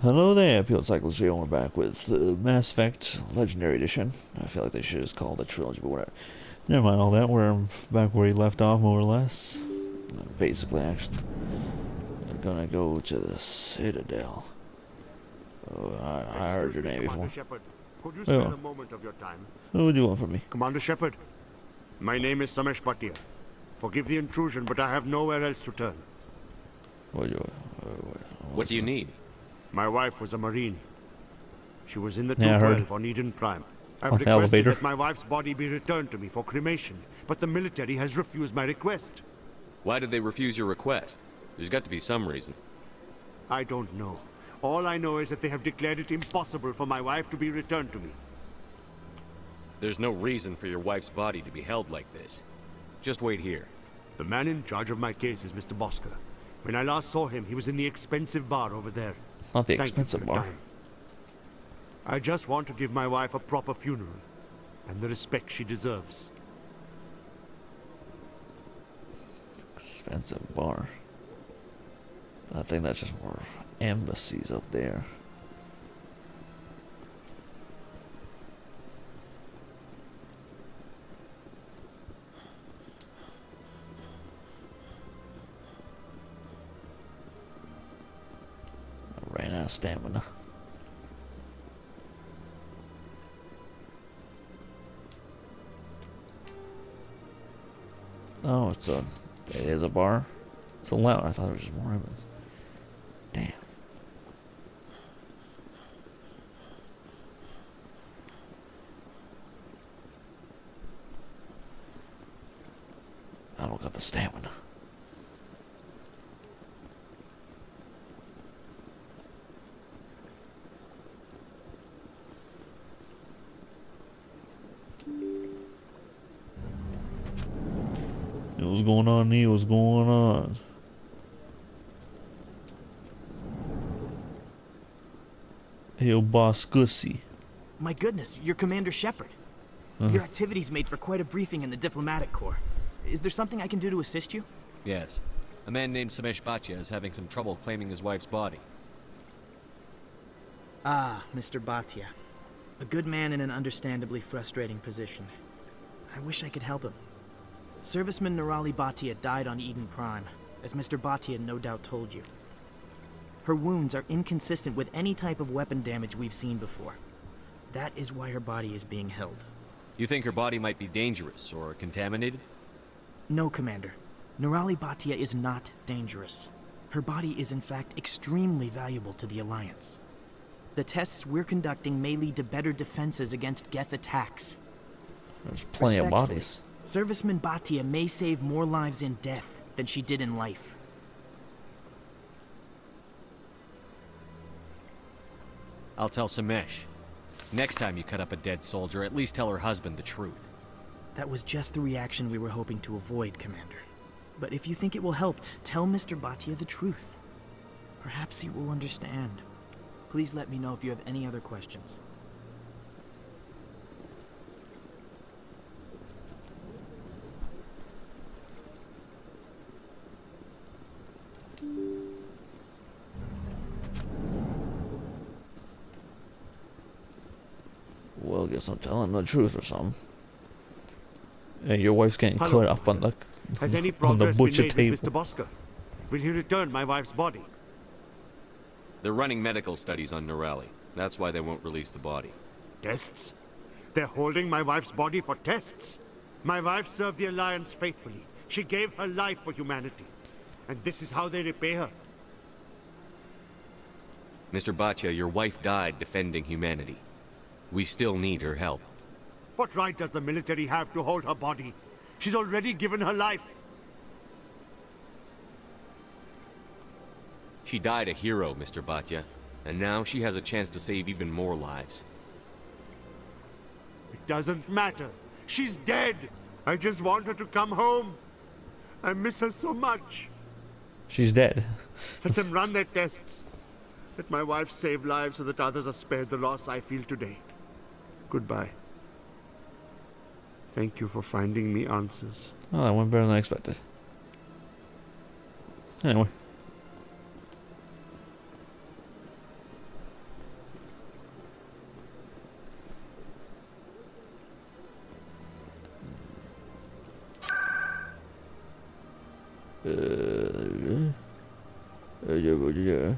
Hello there, Field Cycles here. We're back with Mass Effect Legendary Edition. I feel like they should just call it a trilogy, but whatever. Never mind all that. We're back where we left off, more or less. Basically, actually. I'm gonna go to the Citadel. Oh, I heard your name before. Shepard, could you spare a moment of your time? What do you want from me? Commander Shepard, my name is Samesh Bhatia. Forgive the intrusion, but I have nowhere else to turn. What do you need? My wife was a Marine. She was in the 212 on Eden Prime. I've requested elevator. that my wife's body be returned to me for cremation, but the military has refused my request. Why did they refuse your request? There's got to be some reason. I don't know. All I know is that they have declared it impossible for my wife to be returned to me. There's no reason for your wife's body to be held like this. Just wait here. The man in charge of my case is Mr. Bosker. When I last saw him, he was in the expensive bar over there. Not the Thank you expensive for your bar. time. I just want to give my wife a proper funeral and the respect she deserves. Expensive bar. I think that's just more embassies up there. I ran out of stamina. Oh, it is a bar. It's a lounge. I thought it was just more evidence. Damn. I don't got the stamina. What's going on, Neil? What's going on? Hey, boss Gussie. My goodness, you're Commander Shepard. Your activities made for quite a briefing in the diplomatic corps. Is there something I can do to assist you? Yes. A man named Samesh Bhatia is having some trouble claiming his wife's body. Ah, Mr. Bhatia. A good man in an understandably frustrating position. I wish I could help him. Serviceman Nirali Bhatia died on Eden Prime, as Mr. Bhatia no doubt told you. Her wounds are inconsistent with any type of weapon damage we've seen before. That is why her body is being held. You think her body might be dangerous or contaminated? No, Commander. Nirali Bhatia is not dangerous. Her body is in fact extremely valuable to the Alliance. The tests we're conducting may lead to better defenses against Geth attacks. There's plenty of bodies. Serviceman Bhatia may save more lives in death than she did in life. I'll tell Samesh. Next time you cut up a dead soldier, at least tell her husband the truth. That was just the reaction we were hoping to avoid, Commander. But if you think it will help, tell Mr. Bhatia the truth. Perhaps he will understand. Please let me know if you have any other questions. Well, guess I'm telling the truth or something. Hey, your wife's getting Hello, cut up on the Has any on the progress been butcher made table. with Mr. Bosker? Will he return my wife's body? They're running medical studies on Nirali. That's why they won't release the body. Tests? They're holding my wife's body for tests? My wife served the Alliance faithfully. She gave her life for humanity. And this is how they repay her. Mr. Bhatia, your wife died defending humanity. We still need her help. What right does the military have to hold her body? She's already given her life. She died a hero, Mr. Bhatia, and now she has a chance to save even more lives. It doesn't matter. She's dead. I just want her to come home. I miss her so much. She's dead. Let them run their tests. Let my wife save lives so that others are spared the loss I feel today. Goodbye. Thank you for finding me answers. Oh, that went better than I expected. Anyway. Yeah.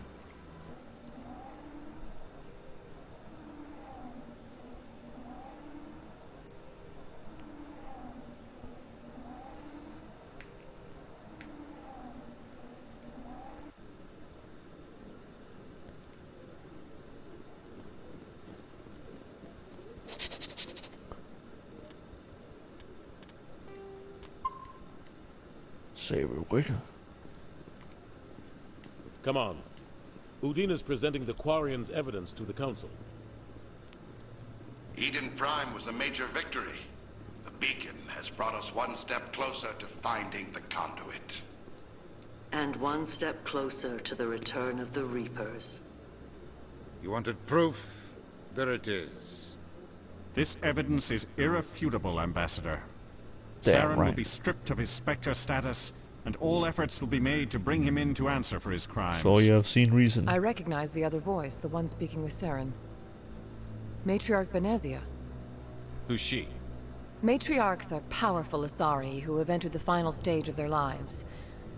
Save real quick. Come on. Udine is presenting the Quarians' evidence to the Council. Eden Prime was a major victory. The beacon has brought us one step closer to finding the conduit. And one step closer to the return of the Reapers. You wanted proof? There it is. This evidence is irrefutable, Ambassador. Damn Saren right. will be stripped of his Spectre status, and all efforts will be made to bring him in to answer for his crimes. So you have seen reason. I recognize the other voice, the one speaking with Saren. Matriarch Benezia. Who's she? Matriarchs are powerful Asari who have entered the final stage of their lives.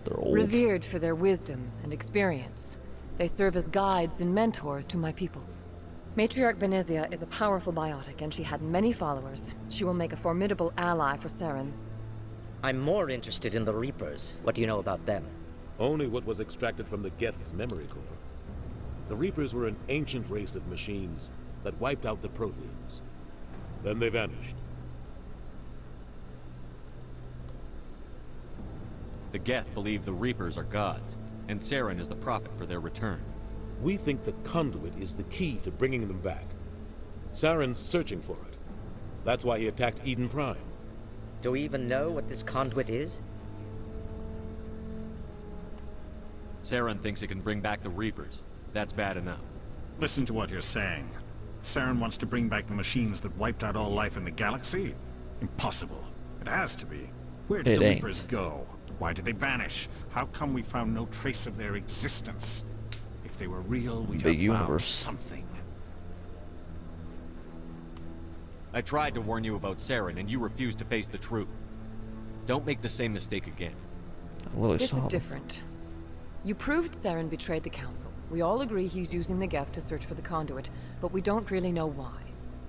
They're old. Revered for their wisdom and experience, they serve as guides and mentors to my people. Matriarch Benezia is a powerful biotic, and she had many followers. She will make a formidable ally for Saren. I'm more interested in the Reapers. What do you know about them? Only what was extracted from the Geth's memory core. The Reapers were an ancient race of machines that wiped out the Protheans. Then they vanished. The Geth believe the Reapers are gods, and Saren is the prophet for their return. We think the conduit is the key to bringing them back. Saren's searching for it. That's why he attacked Eden Prime. Do we even know what this conduit is? Saren thinks it can bring back the Reapers. That's bad enough. Listen to what you're saying. Saren wants to bring back the machines that wiped out all life in the galaxy? Impossible. It has to be. Where did It the ain't. Reapers go? Why did they vanish? How come we found no trace of their existence? If they were real, we'd Big have found universe. something. I tried to warn you about Saren, and you refused to face the truth. Don't make the same mistake again. Lily This saw is them. different. You proved Saren betrayed the Council. We all agree he's using the Geth to search for the conduit, but we don't really know why.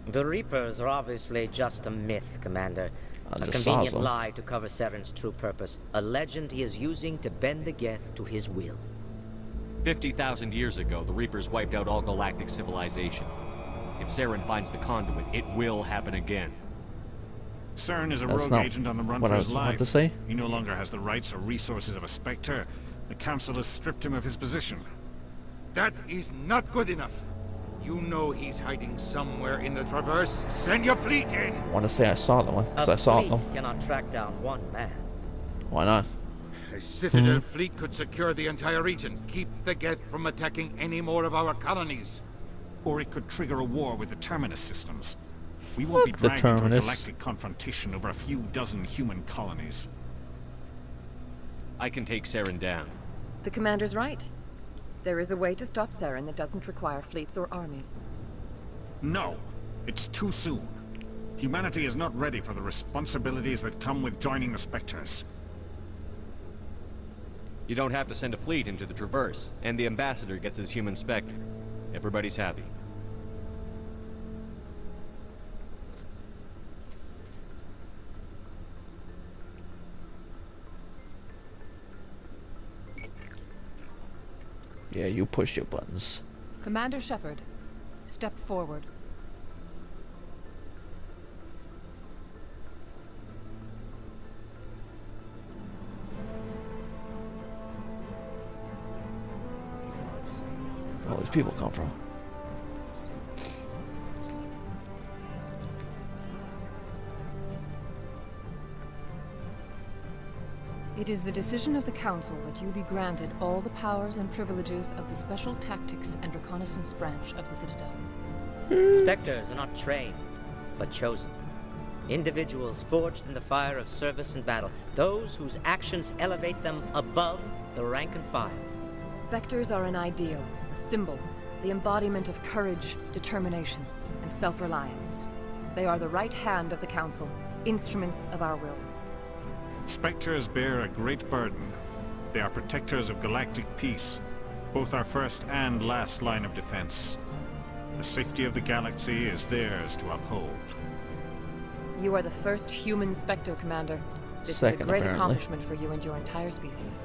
The Reapers are obviously just a myth, Commander. I A just saw convenient them. lie to cover Saren's true purpose. A legend he is using to bend the Geth to his will. 50,000 years ago, the Reapers wiped out all galactic civilization. If Saren finds the conduit, it will happen again. Saren is a That's rogue not agent on the run what for I his was about life. to say. He no longer has the rights or resources of a Spectre. The Council has stripped him of his position. That is not good enough. You know he's hiding somewhere in the Traverse. Send your fleet in! I want to say I saw them because I A saw fleet them. cannot track down one man. Why not? A Citadel fleet could secure the entire region, keep the Geth from attacking any more of our colonies. Or it could trigger a war with the Terminus systems. We won't be What? The dragged into a Terminus? galactic confrontation over a few dozen human colonies. I can take Saren down. The Commander's right. There is a way to stop Saren that doesn't require fleets or armies. No, it's too soon. Humanity is not ready for the responsibilities that come with joining the Spectres. You don't have to send a fleet into the Traverse, and the Ambassador gets his human Spectre. Everybody's happy. Yeah, you push your buttons. Commander Shepard, step forward. Where all these people come from? It is the decision of the Council that you be granted all the powers and privileges of the Special Tactics and Reconnaissance Branch of the Citadel. Spectres are not trained, but chosen. Individuals forged in the fire of service and battle. Those whose actions elevate them above the rank and file. Spectres are an ideal, a symbol, the embodiment of courage, determination, and self-reliance. They are the right hand of the Council, instruments of our will. Spectres bear a great burden. They are protectors of galactic peace, both our first and last line of defense. The safety of the galaxy is theirs to uphold. You are the first human Spectre, Commander. This Second, is a great apparently. accomplishment for you and your entire species.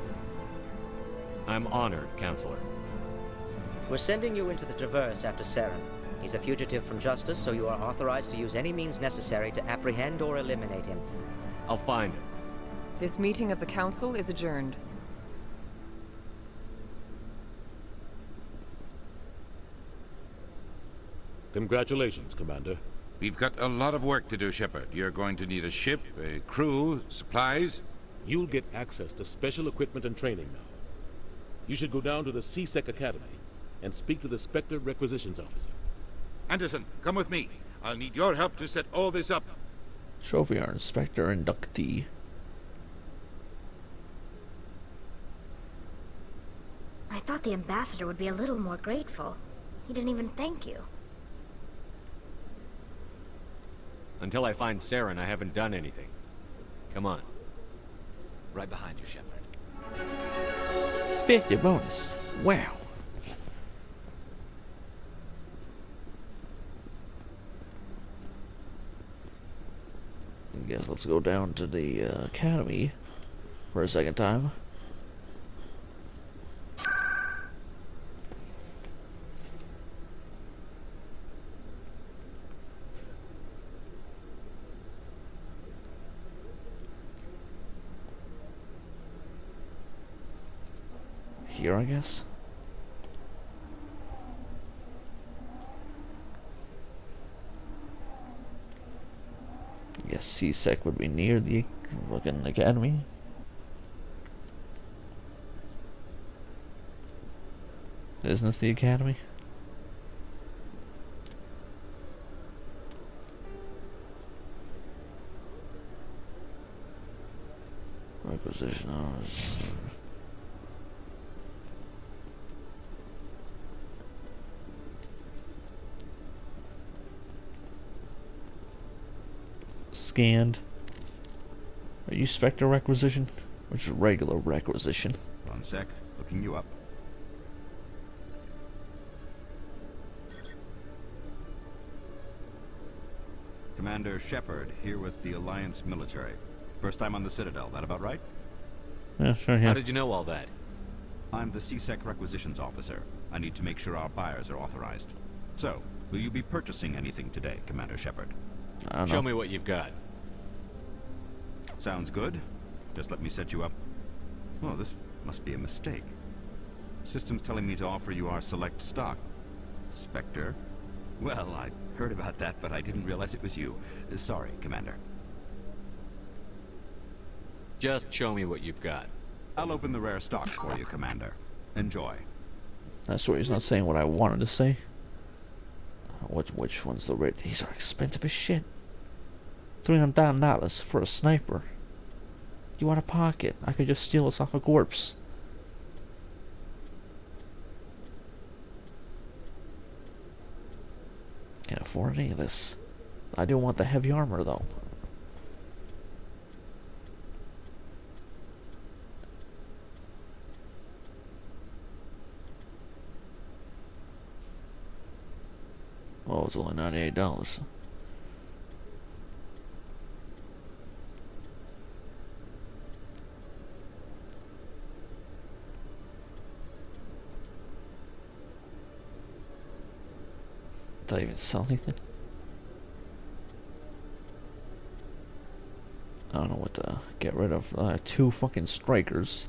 I'm honored, Counselor. We're sending you into the Traverse after Saren. He's a fugitive from justice, so you are authorized to use any means necessary to apprehend or eliminate him. I'll find him. This meeting of the Council is adjourned. Congratulations, Commander. We've got a lot of work to do, Shepard. You're going to need a ship, a crew, supplies. You'll get access to special equipment and training now. You should go down to the C-Sec Academy and speak to the Spectre Requisitions Officer. Anderson, come with me. I'll need your help to set all this up. Trophy Iron Spectre inductee. I thought the ambassador would be a little more grateful. He didn't even thank you. Until I find Saren, I haven't done anything. Come on. Right behind you, Shepard. Spectre bonus. Wow. I guess let's go down to the academy for a second time. Here, I guess. I guess C-Sec would be near the fucking academy. Isn't this the academy? Requisition hours. Scanned. Are you Spectre requisition? Or just regular requisition? One sec. Looking you up. Commander Shepard, here with the Alliance military. First time on the Citadel, that about right? Yeah, sure, yeah. How did you know all that? I'm the C-Sec Requisitions Officer. I need to make sure our buyers are authorized. So, will you be purchasing anything today, Commander Shepard? I don't Show know. me what you've got. Sounds good. Just let me set you up. Oh, this must be a mistake. System's telling me to offer you our select stock. Spectre? Well, I heard about that, but I didn't realize it was you. Sorry, Commander. Just show me what you've got. I'll open the rare stocks for you, Commander. Enjoy. That's where he's not saying what I wanted to say. Which one's the rate? These are expensive as shit. $300,000 for a sniper. You out of pocket. I could just steal this off a corpse. Can't afford any of this. I do want the heavy armor though. Oh, it's only $98. Did I even sell anything? I don't know what to get rid of. 2 fucking strikers.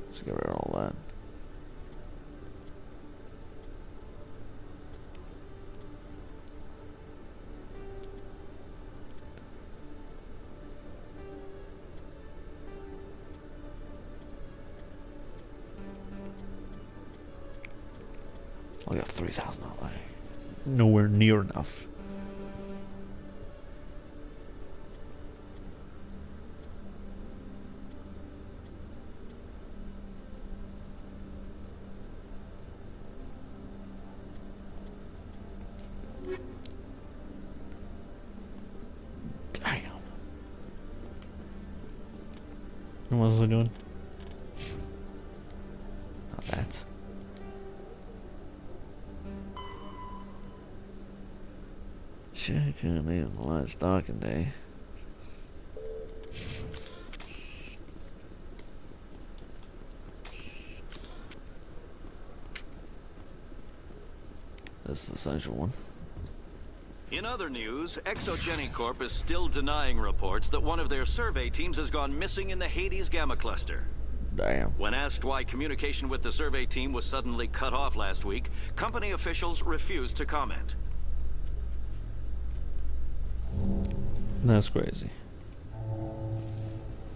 Let's get rid of all that. I got 3,000 on that. Nowhere near enough. Damn. was I doing? Not that. Checking in the last stocking day. This is the essential one. In other news, Exogeny Corp is still denying reports that one of their survey teams has gone missing in the Hades Gamma Cluster. Damn. When asked why communication with the survey team was suddenly cut off last week, company officials refused to comment. That's crazy.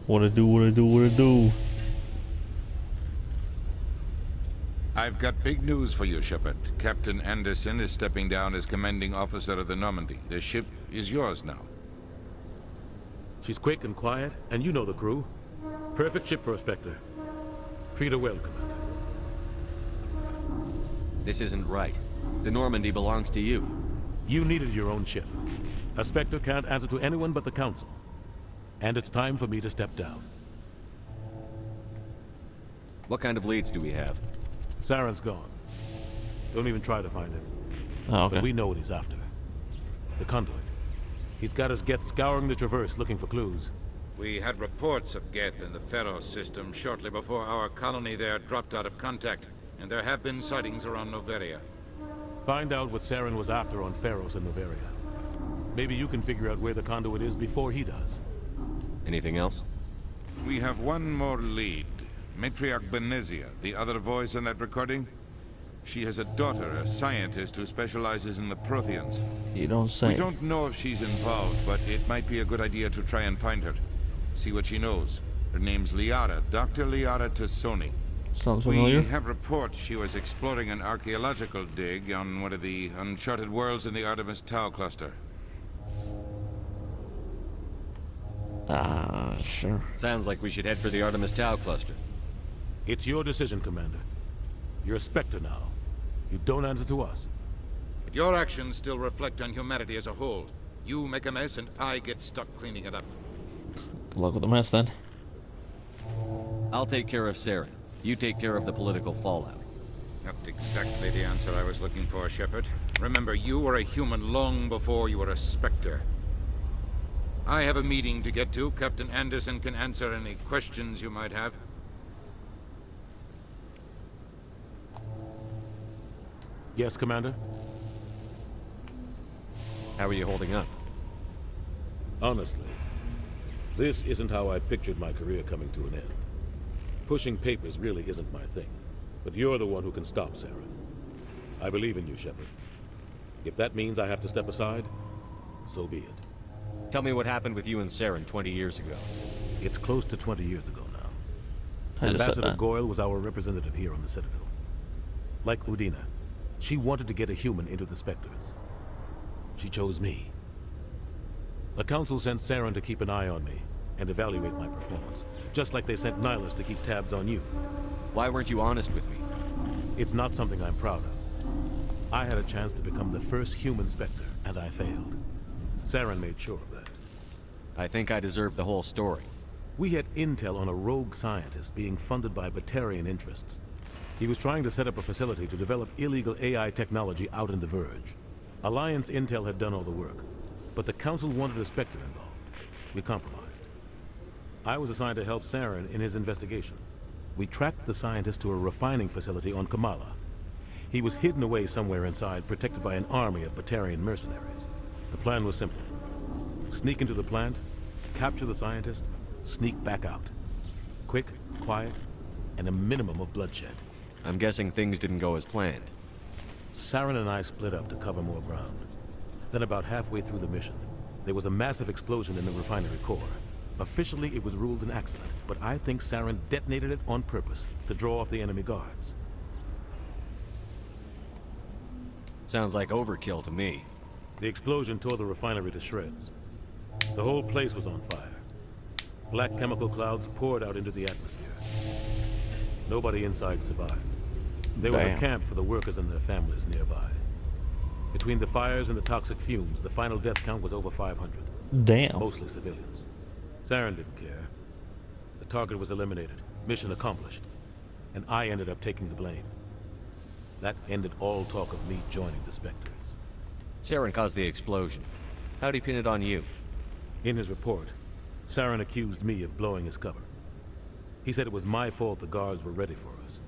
What it do? I've got big news for you, Shepard. Captain Anderson is stepping down as commanding officer of the Normandy. The ship is yours now. She's quick and quiet, and you know the crew. Perfect ship for a Spectre. Treat her well, Commander. This isn't right. The Normandy belongs to you. You needed your own ship. A Spectre can't answer to anyone but the Council. And it's time for me to step down. What kind of leads do we have? Saren's gone. Don't even try to find him. Oh, okay. But we know what he's after. The conduit. He's got us Geth scouring the Traverse looking for clues. We had reports of Geth in the Pharos system shortly before our colony there dropped out of contact, and there have been sightings around Noveria. Find out what Saren was after on Pharos and Noveria. Maybe you can figure out where the conduit is before he does. Anything else? We have one more lead. Matriarch Benezia, the other voice in that recording. She has a daughter, a scientist who specializes in the Protheans. You don't say. We don't know if she's involved, but it might be a good idea to try and find her. See what she knows. Her name's Liara, Dr. Liara Tassoni. Sounds familiar. We have reports she was exploring an archaeological dig on one of the uncharted worlds in the Artemis Tau cluster. Sure. Sounds like we should head for the Artemis Tau cluster. It's your decision, Commander. You're a Spectre now. You don't answer to us. But your actions still reflect on humanity as a whole. You make a mess and I get stuck cleaning it up. Good luck with the mess then. I'll take care of Saren. You take care of the political fallout. Not exactly the answer I was looking for, Shepard. Remember, you were a human long before you were a Spectre. I have a meeting to get to. Captain Anderson can answer any questions you might have. Yes, Commander? How are you holding up? Honestly, this isn't how I pictured my career coming to an end. Pushing papers really isn't my thing, but you're the one who can stop Saren. I believe in you, Shepard. If that means I have to step aside, so be it. Tell me what happened with you and Saren 20 years ago. It's close to 20 years ago now. I just said Ambassador that. Goyle was our representative here on the Citadel. Like Udina, she wanted to get a human into the Spectres. She chose me. The Council sent Saren to keep an eye on me and evaluate my performance, just like they sent Nihilus to keep tabs on you. Why weren't you honest with me? It's not something I'm proud of. I had a chance to become the first human Spectre, and I failed. Saren made sure of that. I think I deserve the whole story. We had intel on a rogue scientist being funded by Batarian interests. He was trying to set up a facility to develop illegal AI technology out in the Verge. Alliance intel had done all the work, but the Council wanted a Spectre involved. We compromised. I was assigned to help Saren in his investigation. We tracked the scientist to a refining facility on Kamala. He was hidden away somewhere inside, protected by an army of Batarian mercenaries. The plan was simple. Sneak into the plant, capture the scientist, sneak back out. Quick, quiet, and a minimum of bloodshed. I'm guessing things didn't go as planned. Saren and I split up to cover more ground. Then about halfway through the mission, there was a massive explosion in the refinery core. Officially, it was ruled an accident, but I think Saren detonated it on purpose to draw off the enemy guards. Sounds like overkill to me. The explosion tore the refinery to shreds. The whole place was on fire. Black chemical clouds poured out into the atmosphere. Nobody inside survived. There was a camp for the workers and their families nearby. Between the fires and the toxic fumes, the final death count was over 500. Damn. Mostly civilians. Saren didn't care. The target was eliminated. Mission accomplished. And I ended up taking the blame. That ended all talk of me joining the Spectres. Saren caused the explosion. How'd he pin it on you? In his report, Saren accused me of blowing his cover. He said it was my fault the guards were ready for us.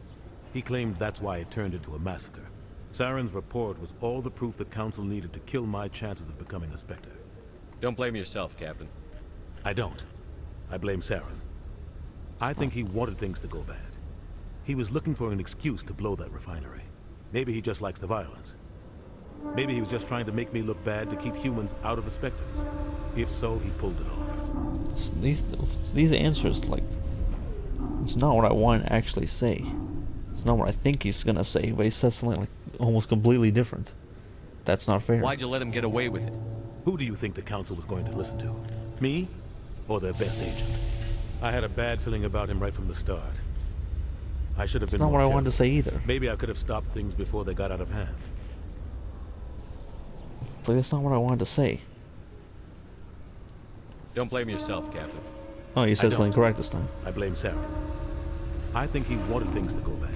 He claimed that's why it turned into a massacre. Saren's report was all the proof the Council needed to kill my chances of becoming a Spectre. Don't blame yourself, Captain. I don't. I blame Saren. I think he wanted things to go bad. He was looking for an excuse to blow that refinery. Maybe he just likes the violence. Maybe he was just trying to make me look bad to keep humans out of the Spectres. If so, he pulled it off. These answers, like, it's not what I want to actually say. It's not what I think he's gonna say, but he says something like almost completely different. That's not fair. Why'd you let him get away with it? Who do you think the Council was going to listen to? Me? Or their best agent? I had a bad feeling about him right from the start. I should have been more not what I careful. wanted to say either. Maybe I could have stopped things before they got out of hand. But that's not what I wanted to say. Don't blame yourself, Captain. Oh, you said something correct this time. I blame Saren. I think he wanted things to go bad.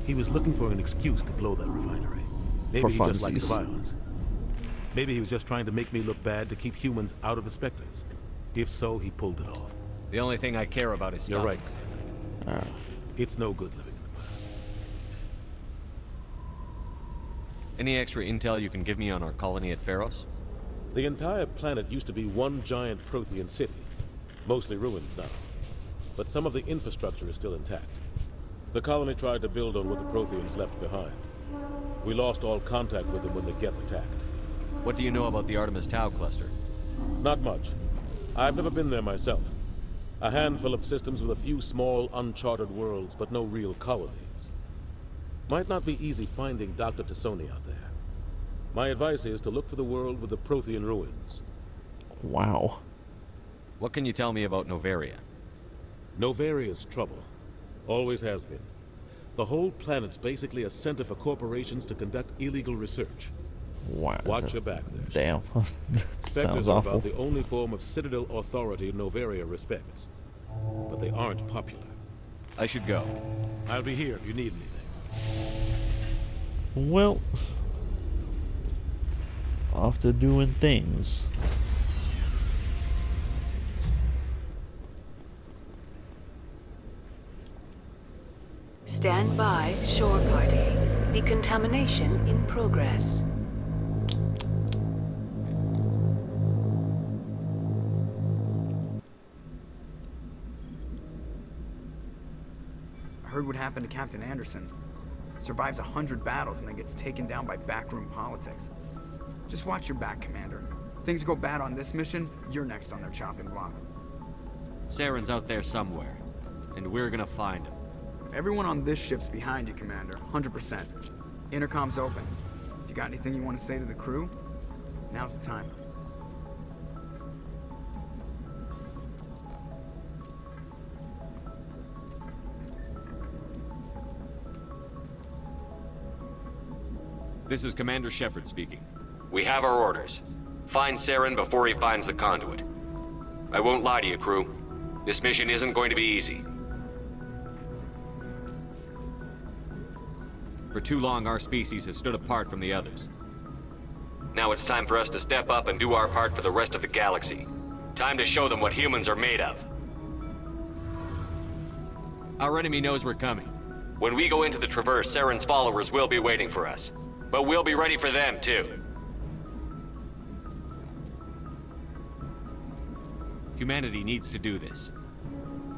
He was looking for an excuse to blow that refinery. Maybe he just likes the violence. Maybe he was just trying to make me look bad to keep humans out of the Spectres. If so, he pulled it off. The only thing I care about is You're right, Commander. It's no good living in the past. Any extra intel you can give me on our colony at Pharos? The entire planet used to be one giant Prothean city. Mostly ruins now. But some of the infrastructure is still intact. The colony tried to build on what the Protheans left behind. We lost all contact with them when the Geth attacked. What do you know about the Artemis Tau cluster? Not much. I've never been there myself. A handful of systems with a few small, uncharted worlds, but no real colonies. Might not be easy finding Dr. Tassoni out there. My advice is to look for the world with the Prothean ruins. Wow. What can you tell me about Noveria? Novaria's trouble. Always has been. The whole planet's basically a center for corporations to conduct illegal research. Wow. Watch your back there. Damn. Spectres Sounds are awful. about the only form of Citadel authority Noveria respects. But they aren't popular. I should go. I'll be here if you need anything. Well, off to doing things. Stand by, shore party. Decontamination in progress. I heard what happened to Captain Anderson. Survives 100 battles and then gets taken down by backroom politics. Just watch your back, Commander. Things go bad on this mission, you're next on their chopping block. Saren's out there somewhere, and we're gonna find him. Everyone on this ship's behind you, Commander. 100%. Intercom's open. If you got anything you want to say to the crew, now's the time. This is Commander Shepard speaking. We have our orders. Find Saren before he finds the conduit. I won't lie to you, crew. This mission isn't going to be easy. For too long, our species has stood apart from the others. Now it's time for us to step up and do our part for the rest of the galaxy. Time to show them what humans are made of. Our enemy knows we're coming. When we go into the Traverse, Saren's followers will be waiting for us. But we'll be ready for them, too. Humanity needs to do this.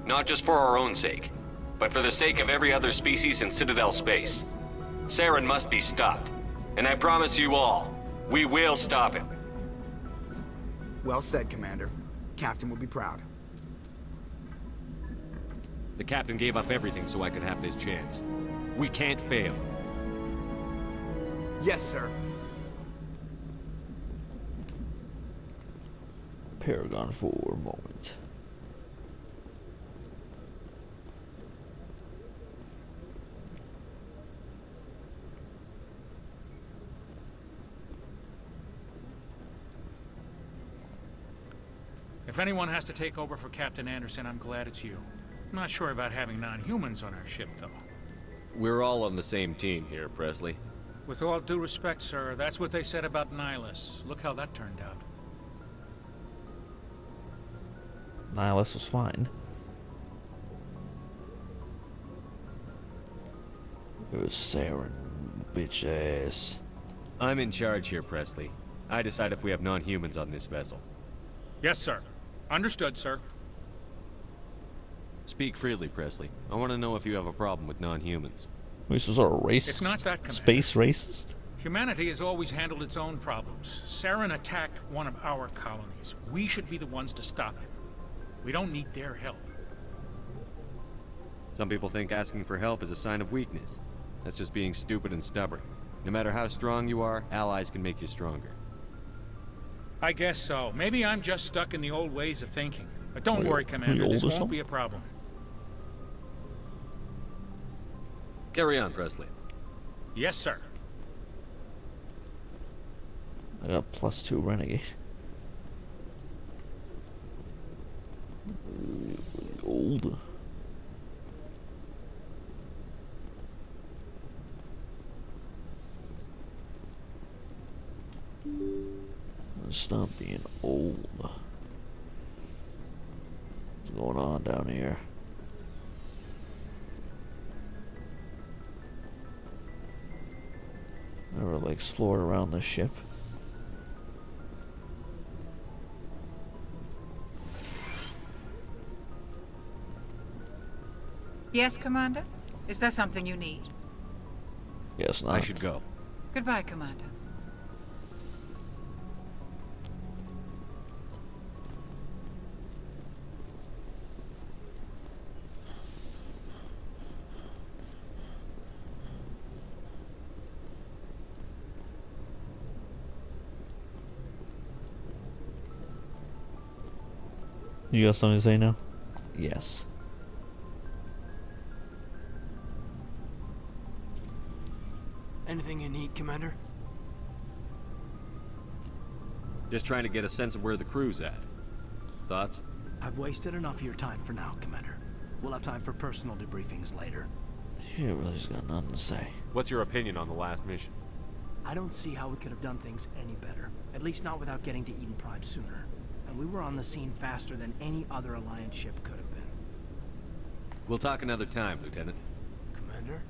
Not just for our own sake, but for the sake of every other species in Citadel space. Saren must be stopped. And I promise you all, we will stop him. Well said, Commander. Captain will be proud. The captain gave up everything so I could have this chance. We can't fail. Yes, sir. Paragon for a moment. If anyone has to take over for Captain Anderson, I'm glad it's you. I'm not sure about having non-humans on our ship, though. We're all on the same team here, Presley. With all due respect, sir, that's what they said about Nihilus. Look how that turned out. Nihilus was fine. It was Saren, bitch ass. I'm in charge here, Presley. I decide if we have non-humans on this vessel. Yes, sir. Understood, sir. Speak freely, Presley. I want to know if you have a problem with non-humans. Wait, so is that a racist? It's not that, Commander. Space racist? Humanity has always handled its own problems. Saren attacked one of our colonies. We should be the ones to stop him. We don't need their help. Some people think asking for help is a sign of weakness. That's just being stupid and stubborn. No matter how strong you are, allies can make you stronger. I guess so. Maybe I'm just stuck in the old ways of thinking. But don't worry, Commander. This won't be a problem. Carry on, Presley. Yes, sir. I got +2 renegade. Old. Stop being old. What's going on down here? Never really explored around the ship. Yes, Commander? Is there something you need? Guess not. I should go. Goodbye, Commander. You got something to say now? Yes. Anything you need, Commander? Just trying to get a sense of where the crew's at. Thoughts? I've wasted enough of your time for now, Commander. We'll have time for personal debriefings later. You really just got nothing to say. What's your opinion on the last mission? I don't see how we could have done things any better. At least not without getting to Eden Prime sooner. And we were on the scene faster than any other Alliance ship could have been. We'll talk another time, Lieutenant. Commander?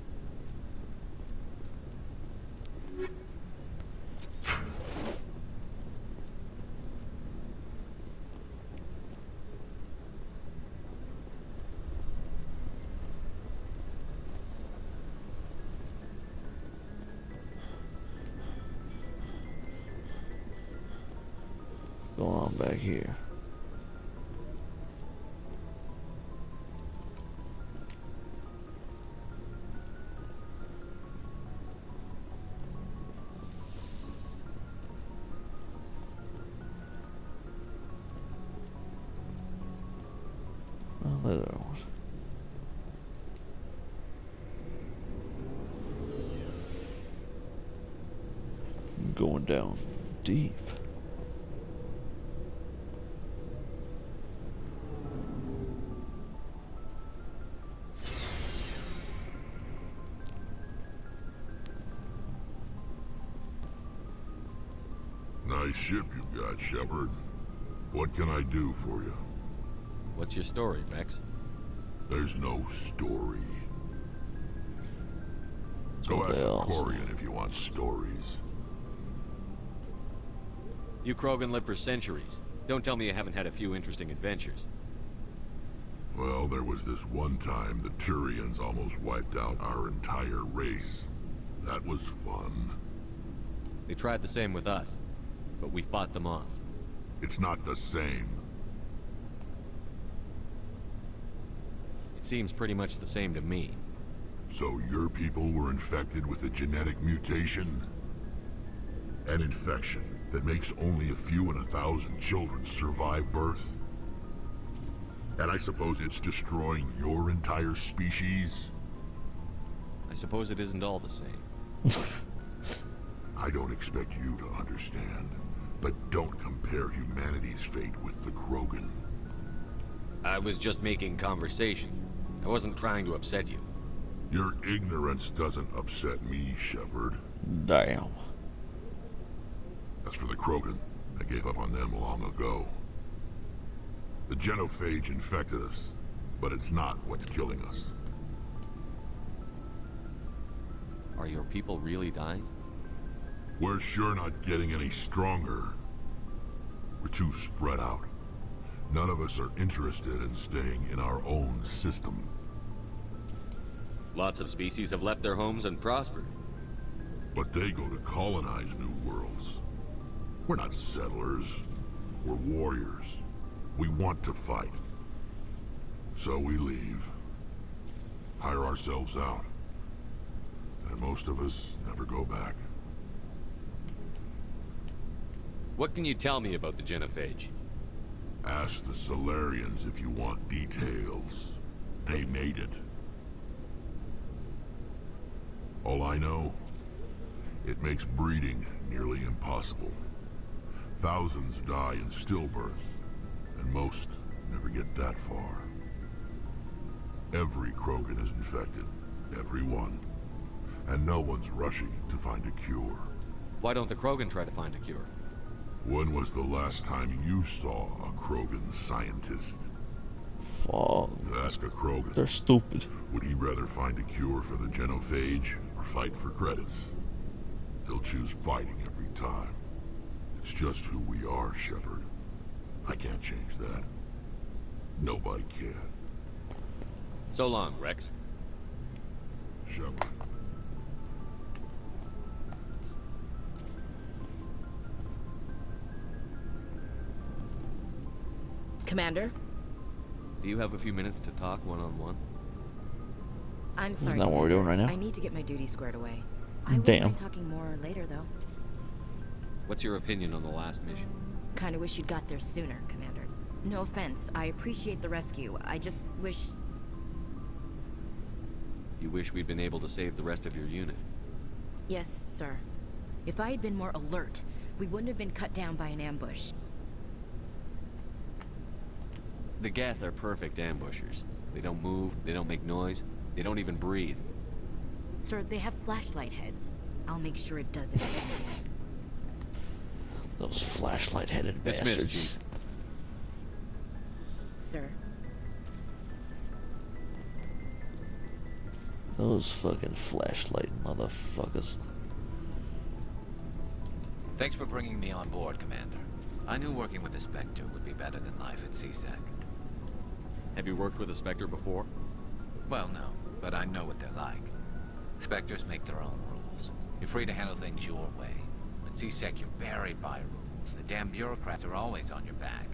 Going on back here. Well, there was. Going down deep. Nice ship you've got, Shepard. What can I do for you? What's your story, Max? There's no story. Go ask the Quarian if you want stories. You Krogan lived for centuries. Don't tell me you haven't had a few interesting adventures. Well, there was this one time the Turians almost wiped out our entire race. That was fun. They tried the same with us, but we fought them off. It's not the same. It seems pretty much the same to me. So your people were infected with a genetic mutation? An infection that makes only a few in 1,000 children survive birth? And I suppose it's destroying your entire species? I suppose it isn't all the same. I don't expect you to understand. But don't compare humanity's fate with the Krogan. I was just making conversation. I wasn't trying to upset you. Your ignorance doesn't upset me, Shepard. Damn. As for the Krogan, I gave up on them long ago. The genophage infected us, but it's not what's killing us. Are your people really dying? We're sure not getting any stronger. We're too spread out. None of us are interested in staying in our own system. Lots of species have left their homes and prospered. But they go to colonize new worlds. We're not settlers. We're warriors. We want to fight. So we leave. Hire ourselves out. And most of us never go back. What can you tell me about the genophage? Ask the Solarians if you want details. They made it. All I know, it makes breeding nearly impossible. Thousands die in stillbirth, and most never get that far. Every Krogan is infected. Every one. And no one's rushing to find a cure. Why don't the Krogan try to find a cure? When was the last time you saw a Krogan scientist? Fuck. Ask a Krogan. They're stupid. Would he rather find a cure for the genophage or fight for credits? He'll choose fighting every time. It's just who we are, Shepard. I can't change that. Nobody can. So long, Rex. Shepard. Commander? Do you have a few minutes to talk one-on-one? I'm sorry. Isn't that what we're doing right now? I need to get my duty squared away. I wouldn't Damn. mind talking more later, though. What's your opinion on the last mission? Kinda wish you'd got there sooner, Commander. No offense, I appreciate the rescue. I just wish... You wish we'd been able to save the rest of your unit? Yes, sir. If I had been more alert, we wouldn't have been cut down by an ambush. The Geth are perfect ambushers. They don't move, they don't make noise, they don't even breathe. Sir, they have flashlight heads. I'll make sure it doesn't. Those flashlight-headed Dismissed, bastards. Chief. Sir. Those fucking flashlight motherfuckers. Thanks for bringing me on board, Commander. I knew working with the Spectre would be better than life at CSEC. Have you worked with a Spectre before? Well, no, but I know what they're like. Spectres make their own rules. You're free to handle things your way. At CSEC, you're buried by rules. The damn bureaucrats are always on your back.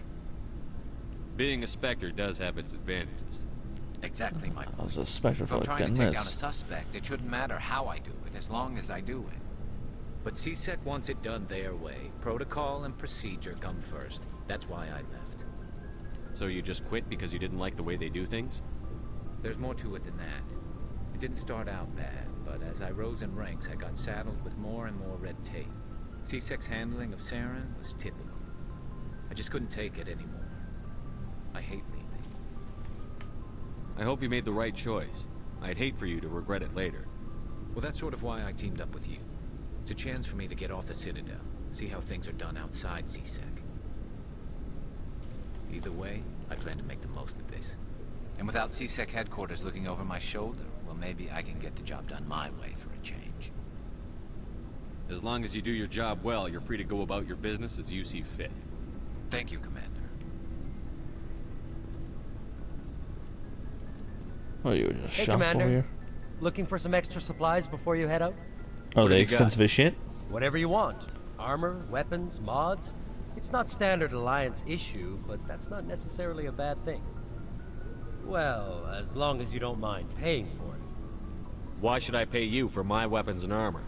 Being a Spectre does have its advantages. Exactly my point. I was a Spectre If for I'm like trying 10 to take down a minutes. suspect, it shouldn't matter how I do it, as long as I do it. But CSEC wants it done their way. Protocol and procedure come first. That's why I left. So you just quit because you didn't like the way they do things? There's more to it than that. It didn't start out bad, but as I rose in ranks, I got saddled with more and more red tape. CSEC's handling of Saren was typical. I just couldn't take it anymore. I hate leaving. I hope you made the right choice. I'd hate for you to regret it later. Well, that's sort of why I teamed up with you. It's a chance for me to get off the Citadel, see how things are done outside CSEC. Either way, I plan to make the most of this. And without CSEC headquarters looking over my shoulder, well, maybe I can get the job done my way for a change. As long as you do your job well, you're free to go about your business as you see fit. Thank you, Commander. Oh, you were just Hey, shop over Commander. here? Looking for some extra supplies before you head out? Are they expensive as shit? Whatever you want. Armor, weapons, mods. It's not standard Alliance issue, but that's not necessarily a bad thing. Well, as long as you don't mind paying for it. Why should I pay you for my weapons and armor?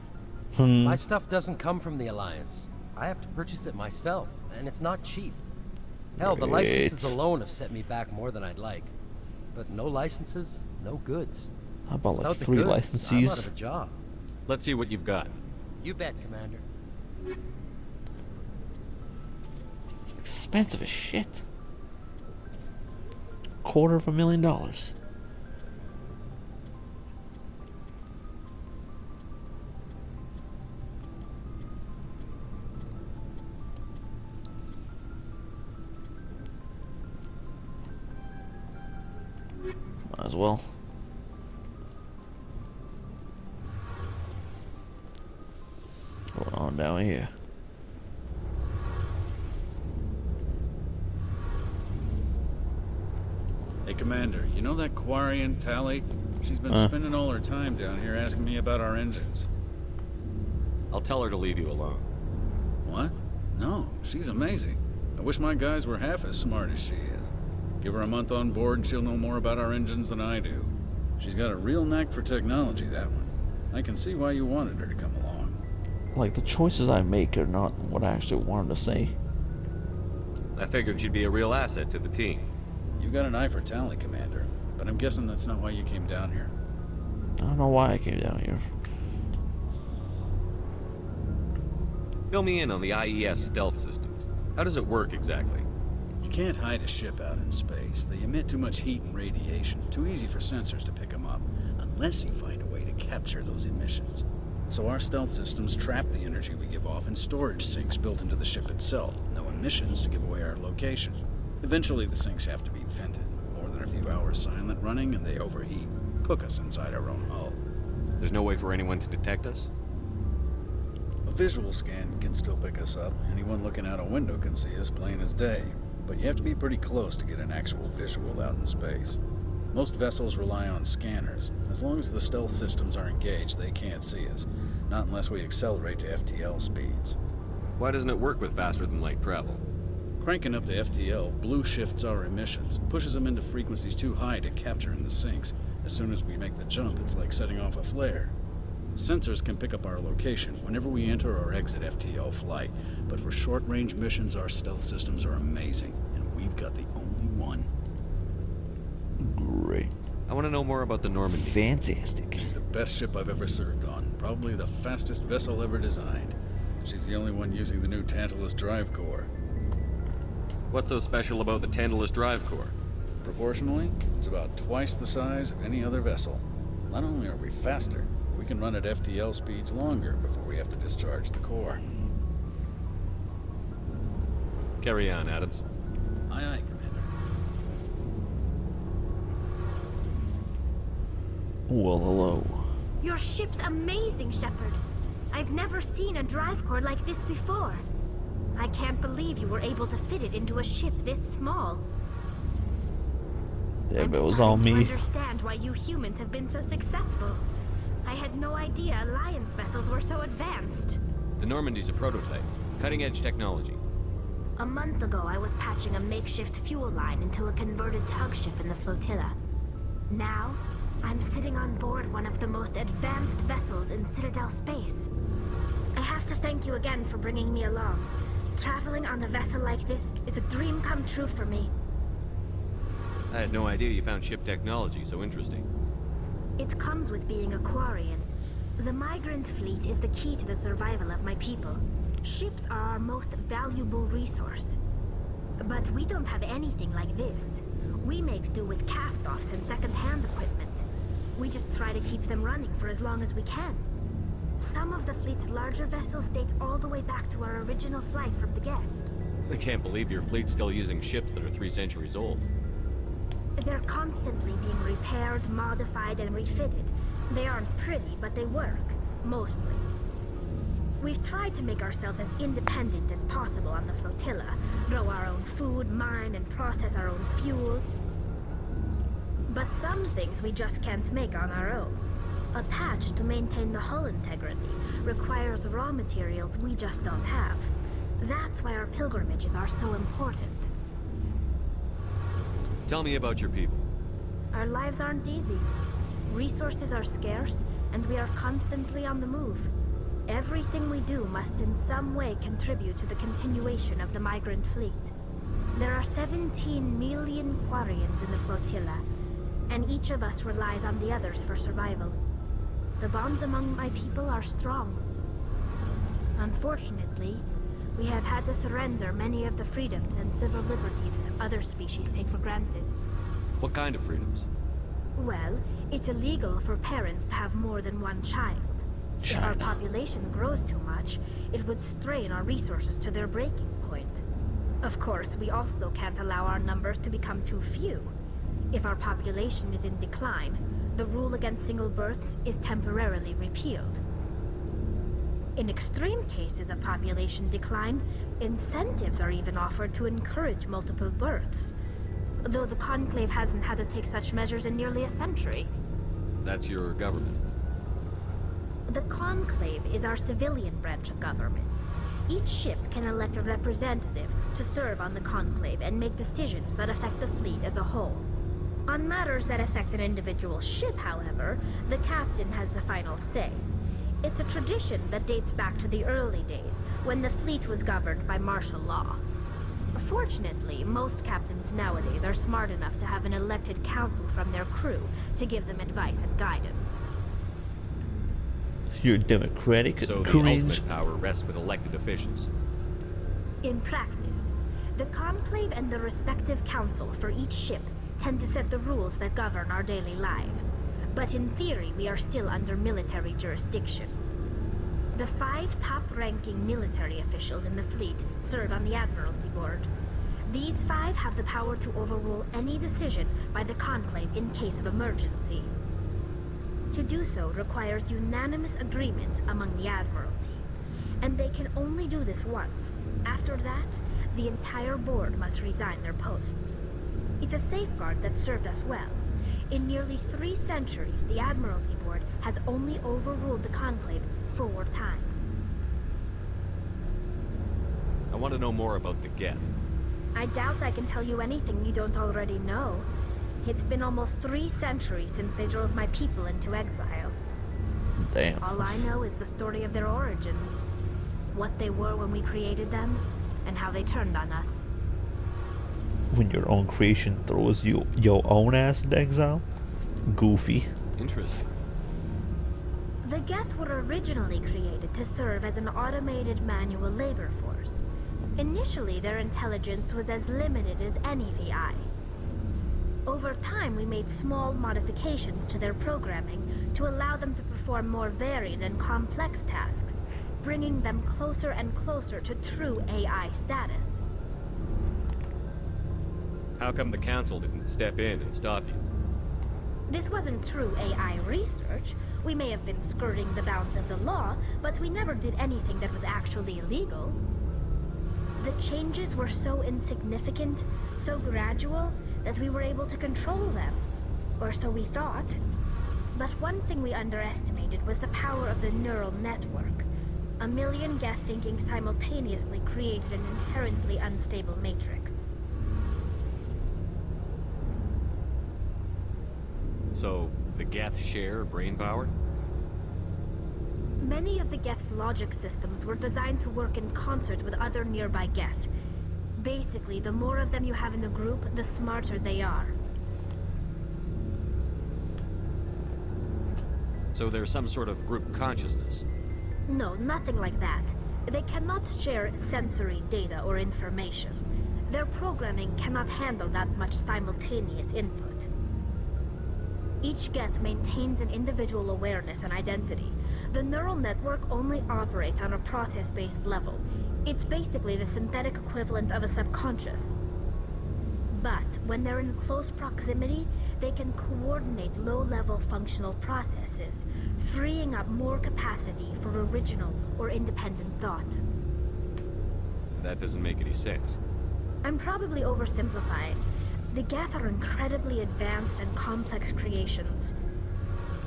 My stuff doesn't come from the Alliance. I have to purchase it myself, and it's not cheap. Hell, the licenses alone have set me back more than I'd like. But no licenses, no goods. How about like Without the 3 goods, I'm licensees? out of a job. Let's see what you've got. You bet, Commander. Expensive as shit. $250,000. Might as well. What's going on down here? Hey, Commander, you know that Quarian Tally? She's been spending all her time down here asking me about our engines. I'll tell her to leave you alone. What? No, she's amazing. I wish my guys were half as smart as she is. Give her a month on board and she'll know more about our engines than I do. She's got a real knack for technology, that one. I can see why you wanted her to come along. Like, the choices I make are not what I actually wanted to say. I figured she'd be a real asset to the team. You got an eye for Tally, Commander, but I'm guessing that's not why you came down here. I don't know why I came down here. Fill me in on the IES stealth systems. How does it work exactly? You can't hide a ship out in space. They emit too much heat and radiation. Too easy for sensors to pick them up, unless you find a way to capture those emissions. So our stealth systems trap the energy we give off in storage sinks built into the ship itself. No emissions to give away our location. Eventually the sinks have to be vented. More than a few hours silent running and they overheat. Cook us inside our own hull. There's no way for anyone to detect us? A visual scan can still pick us up. Anyone looking out a window can see us plain as day. But you have to be pretty close to get an actual visual out in space. Most vessels rely on scanners. As long as the stealth systems are engaged, they can't see us. Not unless we accelerate to FTL speeds. Why doesn't it work with faster than light travel? Cranking up to FTL, blue shifts our emissions, pushes them into frequencies too high to capture in the sinks. As soon as we make the jump, it's like setting off a flare. Sensors can pick up our location whenever we enter or exit FTL flight, but for short-range missions, our stealth systems are amazing, and we've got the only one. Great. I want to know more about the Normandy. Fantastic. She's the best ship I've ever served on, probably the fastest vessel ever designed. She's the only one using the new Tantalus drive core. What's so special about the Tantalus drive core? Proportionally, it's about twice the size of any other vessel. Not only are we faster, we can run at FTL speeds longer before we have to discharge the core. Carry on, Adams. Aye, aye, Commander. Well, hello. Your ship's amazing, Shepard. I've never seen a drive core like this before. I can't believe you were able to fit it into a ship this small. Yeah, I'm but it was all starting me. to understand why you humans have been so successful. I had no idea Alliance vessels were so advanced. The Normandy's a prototype. Cutting-edge technology. A month ago, I was patching a makeshift fuel line into a converted tug ship in the flotilla. Now, I'm sitting on board one of the most advanced vessels in Citadel space. I have to thank you again for bringing me along. Traveling on a vessel like this is a dream come true for me. I had no idea you found ship technology so interesting. It comes with being a Quarian. The migrant fleet is the key to the survival of my people. Ships are our most valuable resource. But we don't have anything like this. We make do with cast-offs and second-hand equipment. We just try to keep them running for as long as we can. Some of the fleet's larger vessels date all the way back to our original flight from the Geth. I can't believe your fleet's still using ships that are 3 centuries old. They're constantly being repaired, modified, and refitted. They aren't pretty, but they work. Mostly. We've tried to make ourselves as independent as possible on the flotilla. Grow our own food, mine, and process our own fuel. But some things we just can't make on our own. A patch to maintain the hull integrity requires raw materials we just don't have. That's why our pilgrimages are so important. Tell me about your people. Our lives aren't easy. Resources are scarce, and we are constantly on the move. Everything we do must in some way contribute to the continuation of the migrant fleet. There are 17 million Quarians in the flotilla, and each of us relies on the others for survival. The bonds among my people are strong. Unfortunately, We have had to surrender many of the freedoms and civil liberties other species take for granted. What kind of freedoms? Well, it's illegal for parents to have more than one child. If our population grows too much, it would strain our resources to their breaking point. Of course, we also can't allow our numbers to become too few. If our population is in decline, the rule against single births is temporarily repealed. In extreme cases of population decline, incentives are even offered to encourage multiple births, though the Conclave hasn't had to take such measures in nearly a century. That's your government. The Conclave is our civilian branch of government. Each ship can elect a representative to serve on the Conclave and make decisions that affect the fleet as a whole. On matters that affect an individual ship, however, the captain has the final say. It's a tradition that dates back to the early days, when the fleet was governed by martial law. Fortunately, most captains nowadays are smart enough to have an elected council from their crew to give them advice and guidance. You're democratic, so cringe. The ultimate power rests with elected officials. In practice, the Conclave and the respective council for each ship tend to set the rules that govern our daily lives. But in theory, we are still under military jurisdiction. The 5 top-ranking military officials in the fleet serve on the Admiralty Board. These 5 have the power to overrule any decision by the Conclave in case of emergency. To do so requires unanimous agreement among the Admiralty, and they can only do this once. After that, the entire board must resign their posts. It's a safeguard that served us well. In nearly 3 centuries, the Admiralty Board has only overruled the Conclave 4 times. I want to know more about the Geth. I doubt I can tell you anything you don't already know. It's been almost 3 centuries since they drove my people into exile. Damn. All I know is the story of their origins. What they were when we created them, and how they turned on us. When your own creation throws you your own ass into exile? Goofy. Interesting. The Geth were originally created to serve as an automated manual labor force. Initially, their intelligence was as limited as any VI. Over time, we made small modifications to their programming to allow them to perform more varied and complex tasks, bringing them closer and closer to true AI status. How come the Council didn't step in and stop you? This wasn't true AI research. We may have been skirting the bounds of the law, but we never did anything that was actually illegal. The changes were so insignificant, so gradual, that we were able to control them. Or so we thought. But one thing we underestimated was the power of the neural network. A million Geth thinking simultaneously created an inherently unstable matrix. So, the Geth share brain power? Many of the Geth's logic systems were designed to work in concert with other nearby Geth. Basically, the more of them you have in a group, the smarter they are. So there's some sort of group consciousness? No, nothing like that. They cannot share sensory data or information. Their programming cannot handle that much simultaneous input. Each Geth maintains an individual awareness and identity. The neural network only operates on a process-based level. It's basically the synthetic equivalent of a subconscious. But when they're in close proximity, they can coordinate low-level functional processes, freeing up more capacity for original or independent thought. That doesn't make any sense. I'm probably oversimplifying. The Geth are incredibly advanced and complex creations.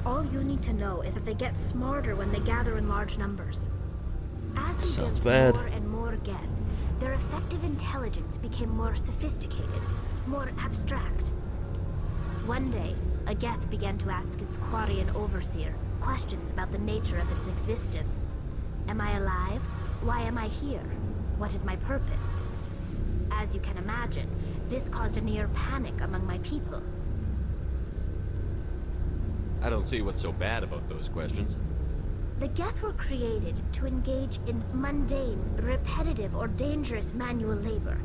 All you need to know is that they get smarter when they gather in large numbers. As we built more and more Geth, their effective intelligence became more sophisticated, more abstract. One day, a Geth began to ask its Quarian overseer questions about the nature of its existence. Am I alive? Why am I here? What is my purpose? As you can imagine, this caused a near panic among my people. I don't see what's so bad about those questions. The Geth were created to engage in mundane, repetitive, or dangerous manual labor.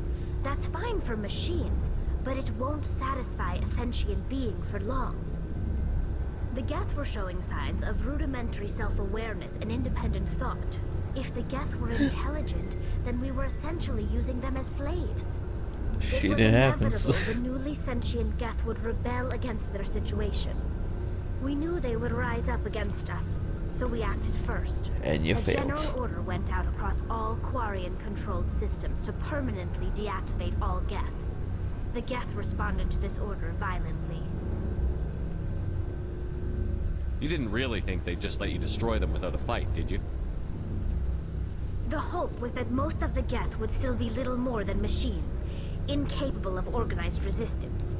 That's fine for machines, but it won't satisfy a sentient being for long. The Geth were showing signs of rudimentary self-awareness and independent thought. If the Geth were intelligent, then we were essentially using them as slaves. It was inevitable the newly sentient Geth would rebel against their situation. We knew they would rise up against us, so we acted first. And you failed. A general order went out across all Quarian-controlled systems to permanently deactivate all Geth. The Geth responded to this order violently. You didn't really think they'd just let you destroy them without a fight, did you? The hope was that most of the Geth would still be little more than machines, incapable of organized resistance.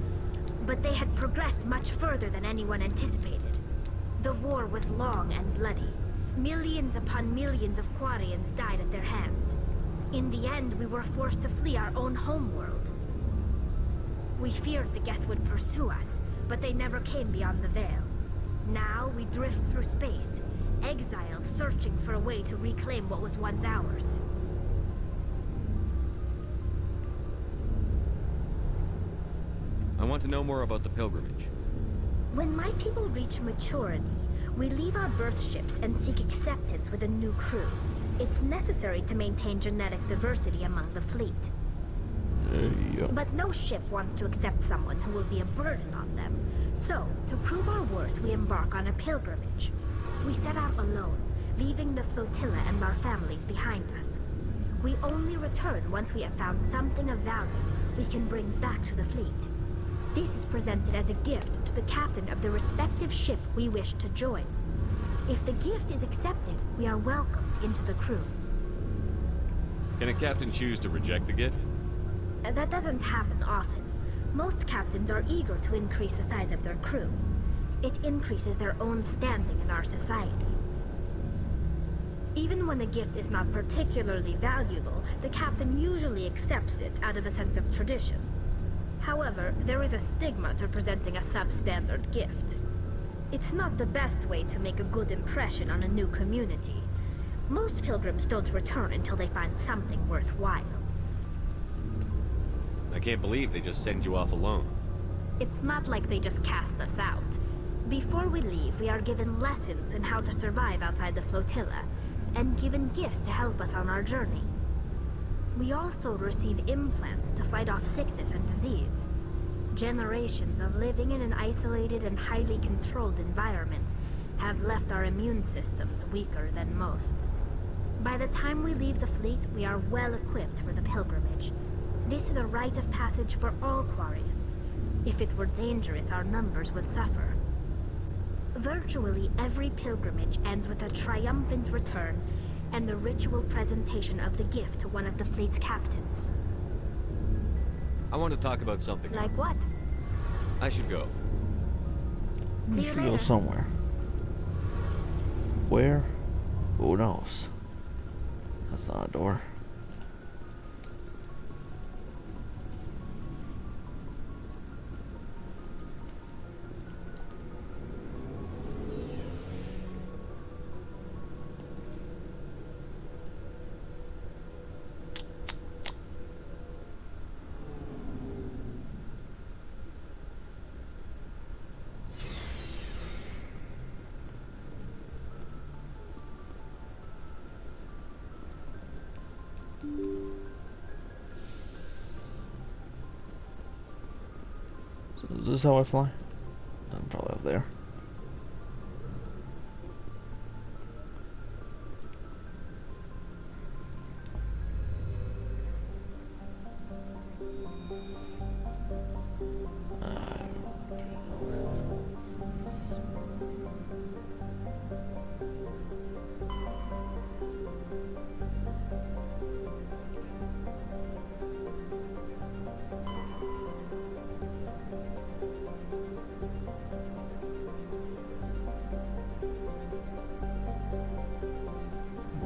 But they had progressed much further than anyone anticipated. The war was long and bloody. Millions upon millions of Quarians died at their hands. In the end, we were forced to flee our own homeworld. We feared the Geth would pursue us, but they never came beyond the Veil. Now we drift through space, exile, searching for a way to reclaim what was once ours. I want to know more about the pilgrimage. When my people reach maturity, we leave our birth ships and seek acceptance with a new crew. It's necessary to maintain genetic diversity among the fleet. But no ship wants to accept someone who will be a burden on them. So, to prove our worth, we embark on a pilgrimage. We set out alone, leaving the flotilla and our families behind us. We only return once we have found something of value we can bring back to the fleet. This is presented as a gift to the captain of the respective ship we wish to join. If the gift is accepted, we are welcomed into the crew. Can a captain choose to reject the gift? That doesn't happen often. Most captains are eager to increase the size of their crew. It increases their own standing in our society. Even when the gift is not particularly valuable, the captain usually accepts it out of a sense of tradition. However, there is a stigma to presenting a substandard gift. It's not the best way to make a good impression on a new community. Most pilgrims don't return until they find something worthwhile. I can't believe they just send you off alone. It's not like they just cast us out. Before we leave, we are given lessons in how to survive outside the flotilla, and given gifts to help us on our journey. We also receive implants to fight off sickness and disease. Generations of living in an isolated and highly controlled environment have left our immune systems weaker than most. By the time we leave the fleet, we are well equipped for the pilgrimage. This is a rite of passage for all Quarians. If it were dangerous, our numbers would suffer. Virtually every pilgrimage ends with a triumphant return and the ritual presentation of the gift to one of the fleet's captains. I want to talk about something. Like what? I should go. See We you should go later. somewhere. Where? Who knows? That's not a door. So is this how I fly? I'm probably up there.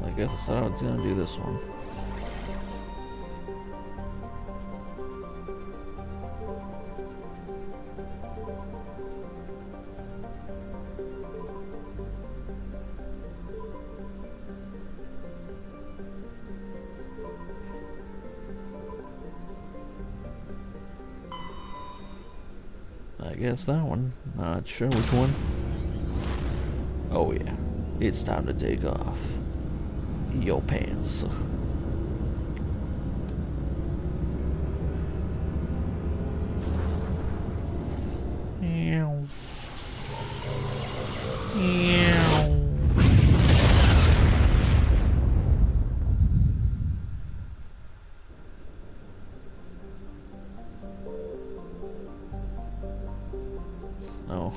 I guess I said I was gonna do this one. I guess that one. Not sure which one. Oh yeah, it's time to take off your pants. No.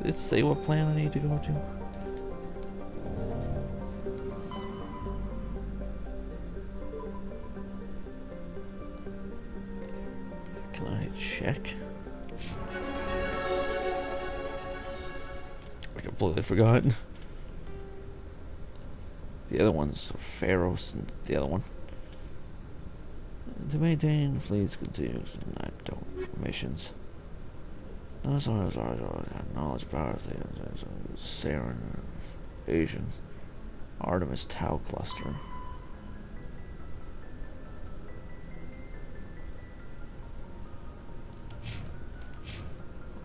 Did it say what plan I need to go to? Can I check? I completely forgot. The other one's Pharaoh's, and the other one. To maintain fleet's continuous missions. Knowledge power, Saren, Asian, Artemis Tau cluster.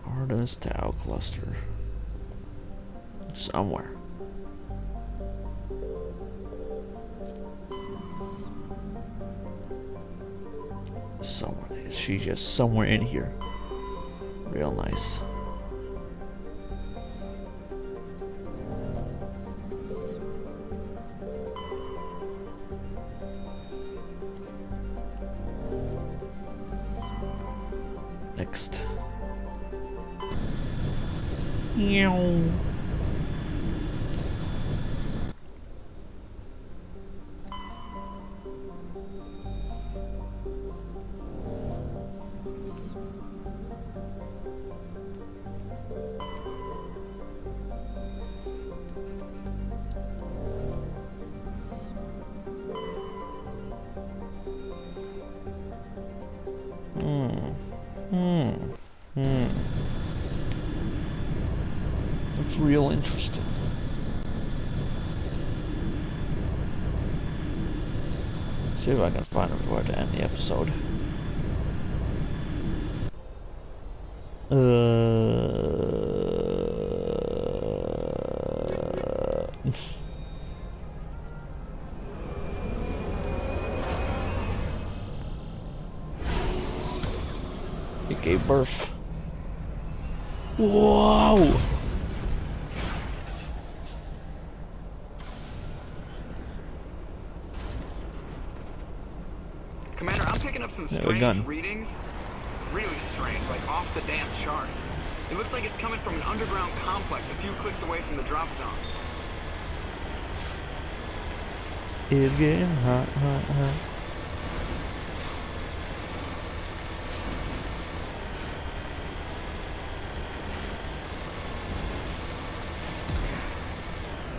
Artemis Tau cluster. Somewhere. Somewhere. She's just somewhere in here. Real nice. Next. That's real interesting. See if I can find a way to end the episode. It gave birth. Whoa! Commander, I'm picking up some strange readings. Really strange, like off the damn charts. It looks like it's coming from an underground complex a few clicks away from the drop zone. It's getting hot, hot, hot.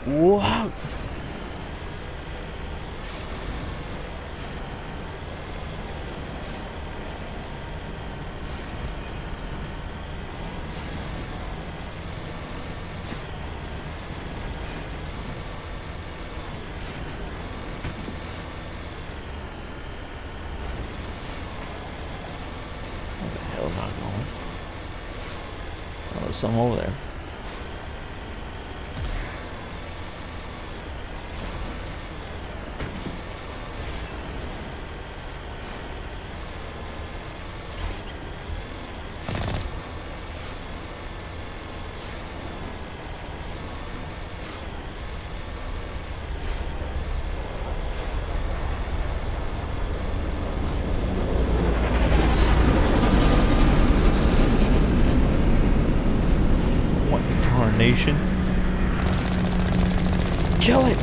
Wow. What the hell is not going? Oh, there's some over there. Nation. Kill it!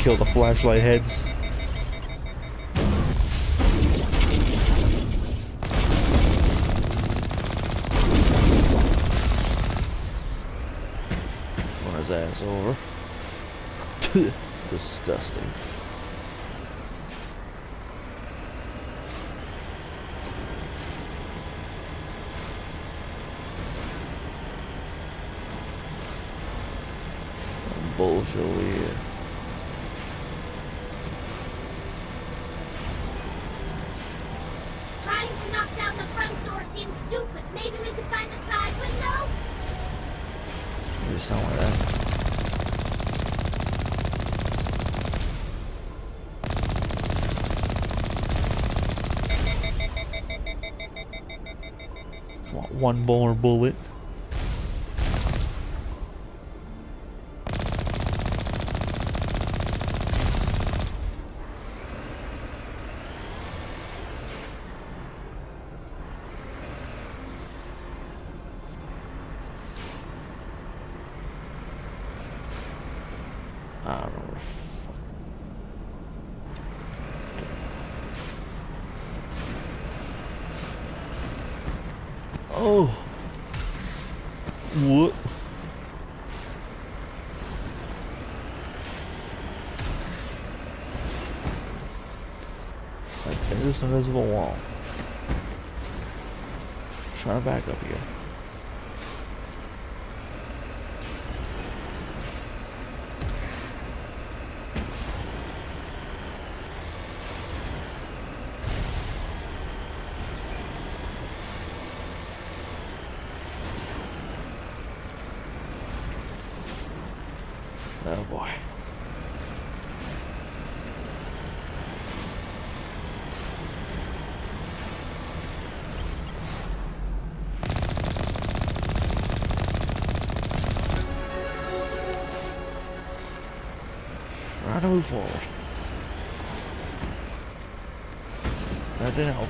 kill the flashlight heads. Run his ass over. Disgusting. Bullshit over here. Trying to knock down the front door seems stupid. Maybe we could find the side window? Maybe something like that. One more bullet. I don't know. Oh. What? Like this invisible wall. Trying to back up here. Oh boy. Trying to move forward. That didn't help.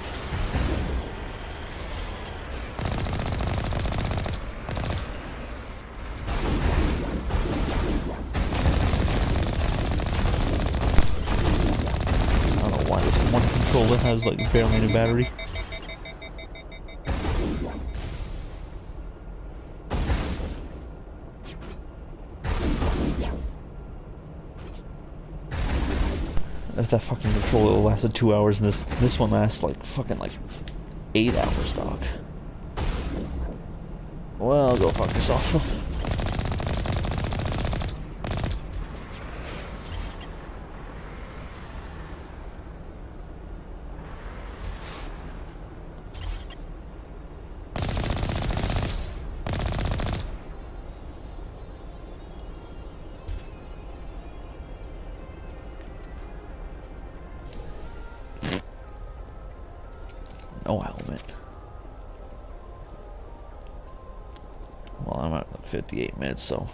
One controller has like barely any battery. If that fucking controller lasted 2 hours and this one lasts like fucking like 8 hours, dog. Well, go fuck yourself. No helmet. Well, I'm at 58 minutes, so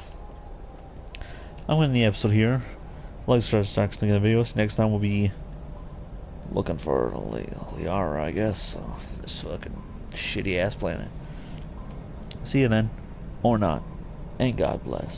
I'm ending the episode here. Like, subscribe, link in the videos. Next time we'll be looking for Liara, I guess. So, this fucking shitty ass planet. See you then, or not, and God bless.